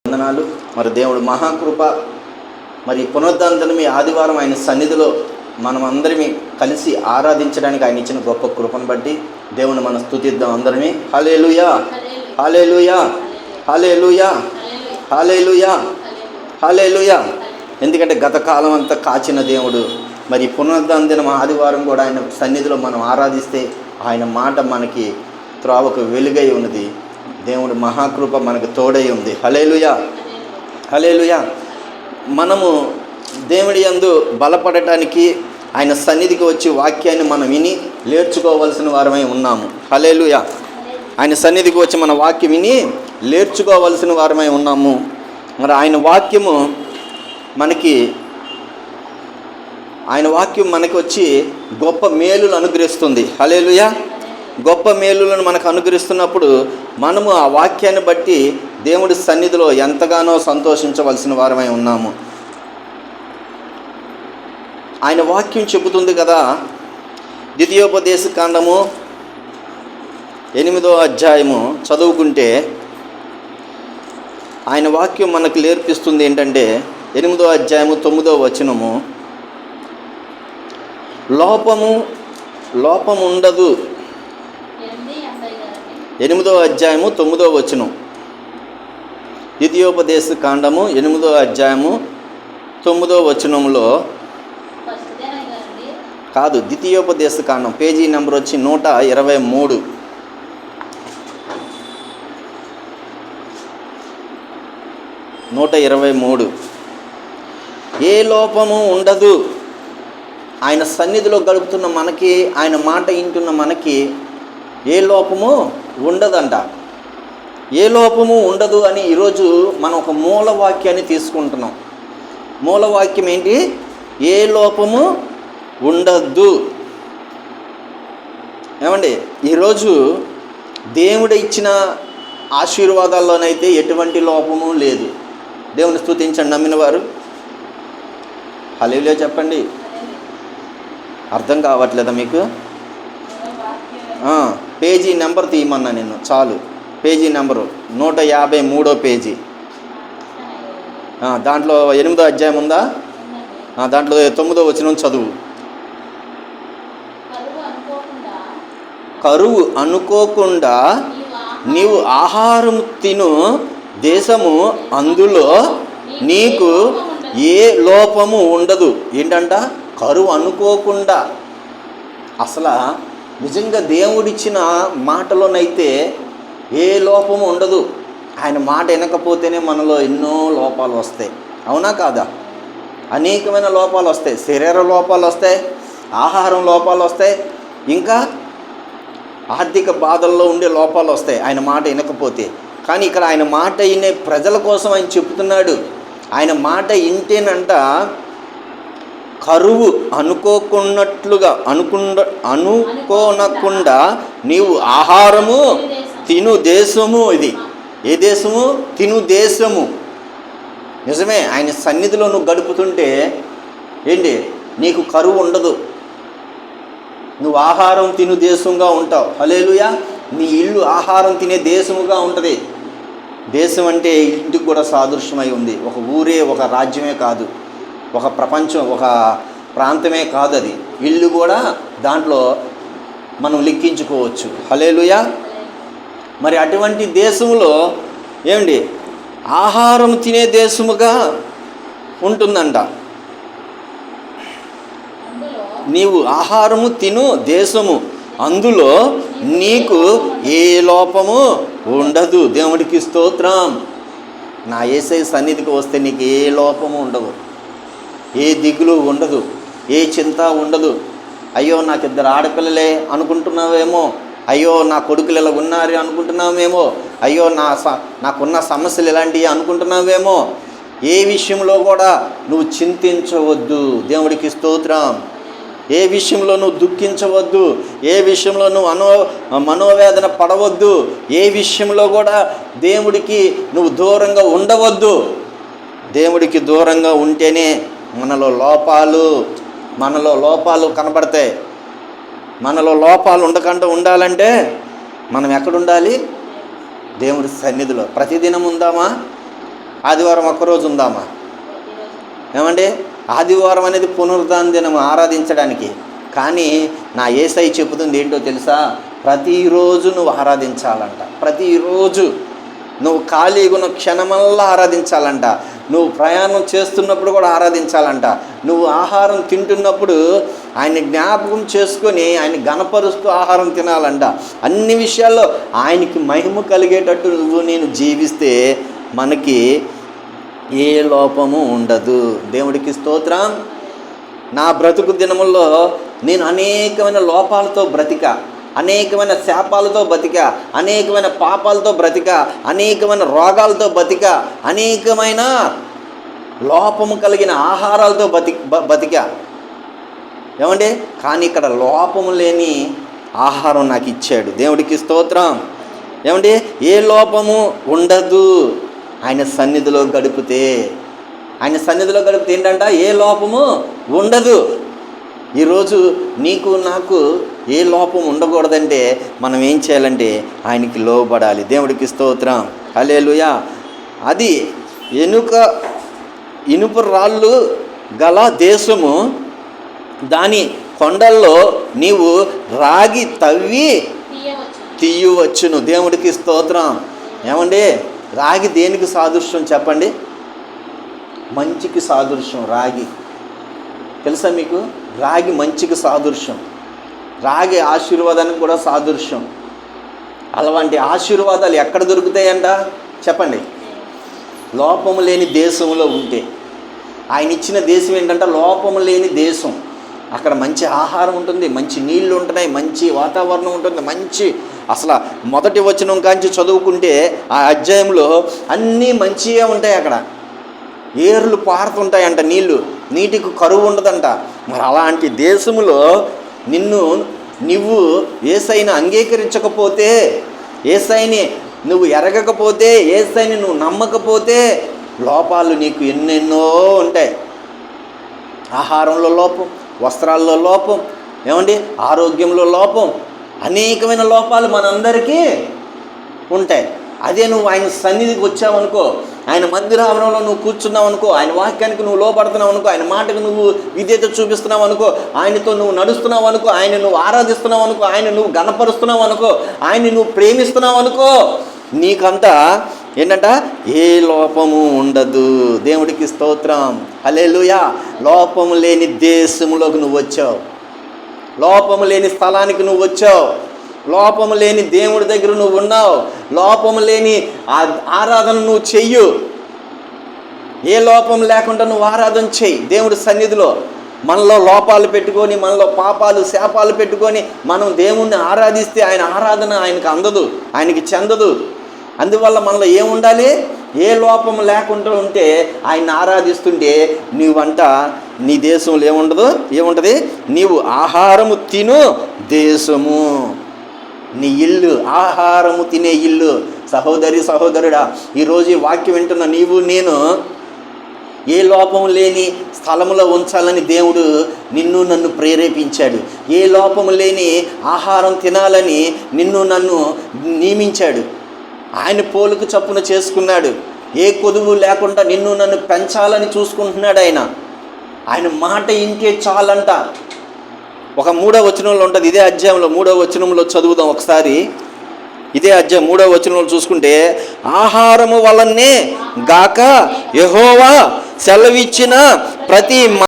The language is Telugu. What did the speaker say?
వందనాలు. మరి దేవుడు మహాకృప, మరి పునరుద్ధరణమి ఆదివారం ఆయన సన్నిధిలో మనం అందరినీ కలిసి ఆరాధించడానికి ఆయన ఇచ్చిన గొప్ప కృపను బట్టి దేవుని మనం స్తుతిద్దాం అందరమే. హల్లెలూయా, హల్లెలూయా, హల్లెలూయా, హల్లెలూయా, హల్లెలూయా. ఎందుకంటే గత కాలం అంతా కాచిన దేవుడు మరి పునరుద్ధరణ ఆదివారం కూడా ఆయన సన్నిధిలో మనం ఆరాధిస్తే ఆయన మాట మనకి త్రోవకు వెలుగై ఉన్నది. దేవుడు మహాకృప మనకు తోడై ఉంది. హల్లెలూయా, హల్లెలూయా. మనము దేవుడి యందు బలపడటానికి ఆయన సన్నిధికి వచ్చి వాక్యాన్ని మనం విని నేర్చుకోవలసిన వారమై ఉన్నాము. హల్లెలూయా. ఆయన సన్నిధికి వచ్చి మన వాక్యం విని నేర్చుకోవలసిన వారమై ఉన్నాము. మరి ఆయన వాక్యం మనకి వచ్చి గొప్ప మేలులు అనుగ్రహిస్తుంది. హల్లెలూయా. గొప్ప మేలులను మనకు అనుగ్రహిస్తున్నప్పుడు మనము ఆ వాక్యాన్ని బట్టి దేవుడి సన్నిధిలో ఎంతగానో సంతోషించవలసిన వారమై ఉన్నాము. ఆయన వాక్యం చెబుతుంది కదా, ద్వితీయోపదేశ కాండము 8వ అధ్యాయము చదువుకుంటే ఆయన వాక్యం మనకు నేర్పిస్తుంది ఏంటంటే 8వ అధ్యాయము 9వ వచనము, లోపము ఉండదు. 8వ అధ్యాయము 9వ వచనం, ద్వితీయోపదేశ కాండము 8వ అధ్యాయము 9వ వచనంలో కాదు, ద్వితీయోపదేశ కాండం పేజీ నెంబర్ వచ్చి 123. ఏ లోపము ఉండదు. ఆయన సన్నిధిలో గడుపుతున్న మనకి, ఆయన మాట వింటున్న మనకి ఏ లోపము ఉండదంట. ఏ లోపము ఉండదు అని ఈరోజు మనం ఒక మూలవాక్యాన్ని తీసుకుంటున్నాం. మూలవాక్యం ఏంటి? ఏ లోపము ఉండద్దు. ఏమండి, ఈరోజు దేవుడు ఇచ్చిన ఆశీర్వాదాల్లోనైతే ఎటువంటి లోపము లేదు. దేవుని స్తుతించండి నమ్మిన వారు. హల్లెలూయా చెప్పండి. అర్థం కావట్లేదా మీకు? పేజీ నెంబర్ తీయమన్నా నేను, చాలు. Page number 153 page. దాంట్లో 8వ అధ్యాయం ఉందా? దాంట్లో 9వ వచనం చదువు. కరువు అనుకోకుండా నీవు ఆహారం తిను దేశము, అందులో నీకు ఏ లోపము ఉండదు. ఏంటంట? కరువు అనుకోకుండా. అసలు నిజంగా దేవుడిచ్చిన మాటలోనైతే ఏ లోపము ఉండదు. ఆయన మాట వినకపోతేనే మనలో ఎన్నో లోపాలు వస్తాయి. అవునా కాదా? అనేకమైన లోపాలు వస్తాయి. శరీర లోపాలు వస్తాయి, ఆహారం లోపాలు వస్తాయి, ఇంకా ఆర్థిక బాధల్లో ఉండే లోపాలు వస్తాయి ఆయన మాట వినకపోతే. కానీ ఇక్కడ ఆయన మాట వినే ప్రజల కోసం ఆయన చెప్తున్నాడు. ఆయన మాట వింటేనంట కరువు అనుకోనకుండా నీవు ఆహారము తిను దేశము. ఇది ఏ దేశము? తిను దేశము. నిజమే, ఆయన సన్నిధిలో నువ్వు గడుపుతుంటే ఏంటి, నీకు కరువు ఉండదు. నువ్వు ఆహారం తిను దేశంగా ఉంటావు. హల్లెలూయా. నీ ఇల్లు ఆహారం తినే దేశముగా ఉంటుంది. దేశం అంటే ఇంటికి కూడా సాదృశ్యమై ఉంది. ఒక ఊరే, ఒక రాజ్యమే కాదు, ఒక ప్రపంచం, ఒక ప్రాంతమే కాదు. అది ఇల్లు కూడా దాంట్లో మనం లెక్కించుకోవచ్చు. హల్లెలూయా. మరి అటువంటి దేశంలో ఏమండి, ఆహారం తినే దేశముగా ఉంటుందంట. నీవు ఆహారము తిను దేశము, అందులో నీకు ఏ లోపము ఉండదు. దేవుడికి స్తోత్రం. నా యేసయ్య సన్నిధికి వస్తే నీకు ఏ లోపము ఉండదు, ఏ దిగులు ఉండదు, ఏ చింత ఉండదు. అయ్యో నాకు 2 ఆడపిల్లలే అనుకుంటున్నావేమో, అయ్యో నా కొడుకులు ఇలా ఉన్నారు అనుకుంటున్నావేమో, అయ్యో నాకున్న సమస్యలు ఇలాంటివి అనుకుంటున్నావేమో. ఏ విషయంలో కూడా నువ్వు చింతించవద్దు. దేవుడికి స్తోత్రం. ఏ విషయంలో నువ్వు దుఃఖించవద్దు. ఏ విషయంలో నువ్వు మనోవేదన పడవద్దు. ఏ విషయంలో కూడా దేవుడికి నువ్వు దూరంగా ఉండవద్దు. దేవుడికి దూరంగా ఉంటేనే మనలో లోపాలు కనబడతాయి. మనలో లోపాలు ఉండకుండా ఉండాలంటే మనం ఎక్కడ ఉండాలి? దేవుడి సన్నిధిలో. ప్రతిదినం ఉందామా? ఆదివారం ఒక్కరోజు ఉందామా? ఏమండి, ఆదివారం అనేది పునరుద్ధాన దినం ఆరాధించడానికి. కానీ నా యేసయ్య చెబుతుంది ఏంటో తెలుసా? ప్రతిరోజు నువ్వు ఆరాధించాలంట. ప్రతిరోజు నువ్వు ఖాళీగా ఉన్న క్షణమల్లా ఆరాధించాలంట. నువ్వు ప్రయాణం చేస్తున్నప్పుడు కూడా ఆరాధించాలంట. నువ్వు ఆహారం తింటున్నప్పుడు ఆయన జ్ఞాపకం చేసుకొని ఆయన గణపరుస్తూ ఆహారం తినాలంట. అన్ని విషయాల్లో ఆయనకి మహిమ కలిగేటట్టు నువ్వు నేను జీవిస్తే మనకి ఏ లోపము ఉండదు. దేవుడికి స్తోత్రం. నా బ్రతుకు దినముల్లో నేను అనేకమైన లోపాలతో బ్రతికా, అనేకమైన శాపాలతో బతికా, అనేకమైన పాపాలతో బ్రతికా, అనేకమైన రోగాలతో బతికా, అనేకమైన లోపము కలిగిన ఆహారాలతో బతికా. ఏమండి, కానీ ఇక్కడ లోపము లేని ఆహారం నాకు ఇచ్చాడు. దేవుడికి స్తోత్రం. ఏమండి, ఏ లోపము ఉండదు ఆయన సన్నిధిలో గడిపితే. ఆయన సన్నిధిలో గడిపితే ఏంటంట? ఏ లోపము ఉండదు. ఈరోజు నీకు నాకు ఏ లోపం ఉండకూడదంటే మనం ఏం చేయాలంటే ఆయనకి లోబడాలి. దేవుడికి స్తోత్రం. హల్లెలూయా. అది ఇనుప రాళ్ళు గల దేశము, దాని కొండల్లో నీవు రాగి తవ్వి తీయవచ్చును. దేవుడికి స్తోత్రం. ఏమండి, రాగి దేనికి సాదృశ్యం చెప్పండి? మంచికి సాదృశ్యం రాగి. తెలుసా మీకు? రాగి మంచికి సాదృశ్యం, రాగి ఆశీర్వాదానికి కూడా సాదృశ్యం. అలాంటి ఆశీర్వాదాలు ఎక్కడ దొరుకుతాయంట చెప్పండి? లోపము లేని దేశంలో ఉంటే. ఆయన ఇచ్చిన దేశం ఏంటంటే లోపము లేని దేశం. అక్కడ మంచి ఆహారం ఉంటుంది, మంచి నీళ్లు ఉంటున్నాయి, మంచి వాతావరణం ఉంటుంది, మంచి అసలు మొదటి వచనం కాంచి చదువుకుంటే ఆ అధ్యాయంలో అన్నీ మంచిగా ఉంటాయి. అక్కడ ఏర్లు పారుతుంటాయంట, నీటికి కరువు ఉండదంట. మరి అలాంటి దేశంలో నువ్వు యేసయ్యని అంగీకరించకపోతే, యేసయ్యని నువ్వు ఎరగకపోతే, యేసయ్యని నువ్వు నమ్మకపోతే లోపాలు నీకు ఎన్నెన్నో ఉంటాయి. ఆహారంలో లోపం, వస్త్రాల్లో లోపం, ఏమండి ఆరోగ్యంలో లోపం, అనేకమైన లోపాలు మనందరికీ ఉంటాయి. అదే నువ్వు ఆయన సన్నిధికి వచ్చావనుకో, ఆయన మందిరావరణంలో నువ్వు కూర్చున్నావు అనుకో, ఆయన వాక్యానికి నువ్వు లోపడుతున్నావు అనుకో, ఆయన మాటకు నువ్వు విధేయత చూపిస్తున్నావు అనుకో, ఆయనతో నువ్వు నడుస్తున్నావు అనుకో, ఆయన నువ్వు ఆరాధిస్తున్నావు అనుకో, ఆయన నువ్వు గణపరుస్తున్నావు అనుకో, ఆయన నువ్వు ప్రేమిస్తున్నావు అనుకో, నీకంతా ఏంటంట ఏ లోపము ఉండదు. దేవుడికి స్తోత్రం. హల్లెలూయా. లోపము లేని దేశంలోకి నువ్వు వచ్చావు, లోపము లేని స్థలానికి నువ్వు వచ్చావు, లోపము లేని దేవుడి దగ్గర నువ్వు ఉన్నావు, లోపము లేని ఆరాధన నువ్వు చెయ్యు. ఏ లోపం లేకుండా నువ్వు ఆరాధన చెయ్యి దేవుడి సన్నిధిలో. మనలో లోపాలు పెట్టుకొని, మనలో పాపాలు శాపాలు పెట్టుకొని మనం దేవుణ్ణి ఆరాధిస్తే ఆయన ఆరాధన ఆయనకు అందదు, ఆయనకి చెందదు. అందువల్ల మనలో ఏముండాలి? ఏ లోపం లేకుండా ఉంటే ఆయన ఆరాధిస్తుంటే నీవంట నీ దేశంలో ఏముంటుంది? నీవు ఆహారము తిను దేశము, నీ ఇల్లు ఆహారము తినే ఇల్లు. సహోదరి సహోదరుడా, ఈరోజు ఈ వాక్యం వింటున్న నీవు నేను ఏ లోపం లేని స్థలంలో ఉంచాలని దేవుడు నిన్ను నన్ను ప్రేరేపించాడు. ఏ లోపం లేని ఆహారం తినాలని నిన్ను నన్ను నియమించాడు. ఆయన పోలుకు చప్పున చేసుకున్నాడు. ఏ కొదువు లేకుండా నిన్ను నన్ను పెంచాలని చూసుకుంటున్నాడు. ఆయన మాట ఇంకే చాలంట. ఒక 3వ వచనంలో ఉంటుంది, ఇదే అధ్యాయంలో 3వ వచనంలో చదువుదాం ఒకసారి. ఇదే అధ్యాయం 3వ వచనంలో చూసుకుంటే, ఆహారము వలనే గాక యెహోవా సెలవిచ్చిన ప్రతి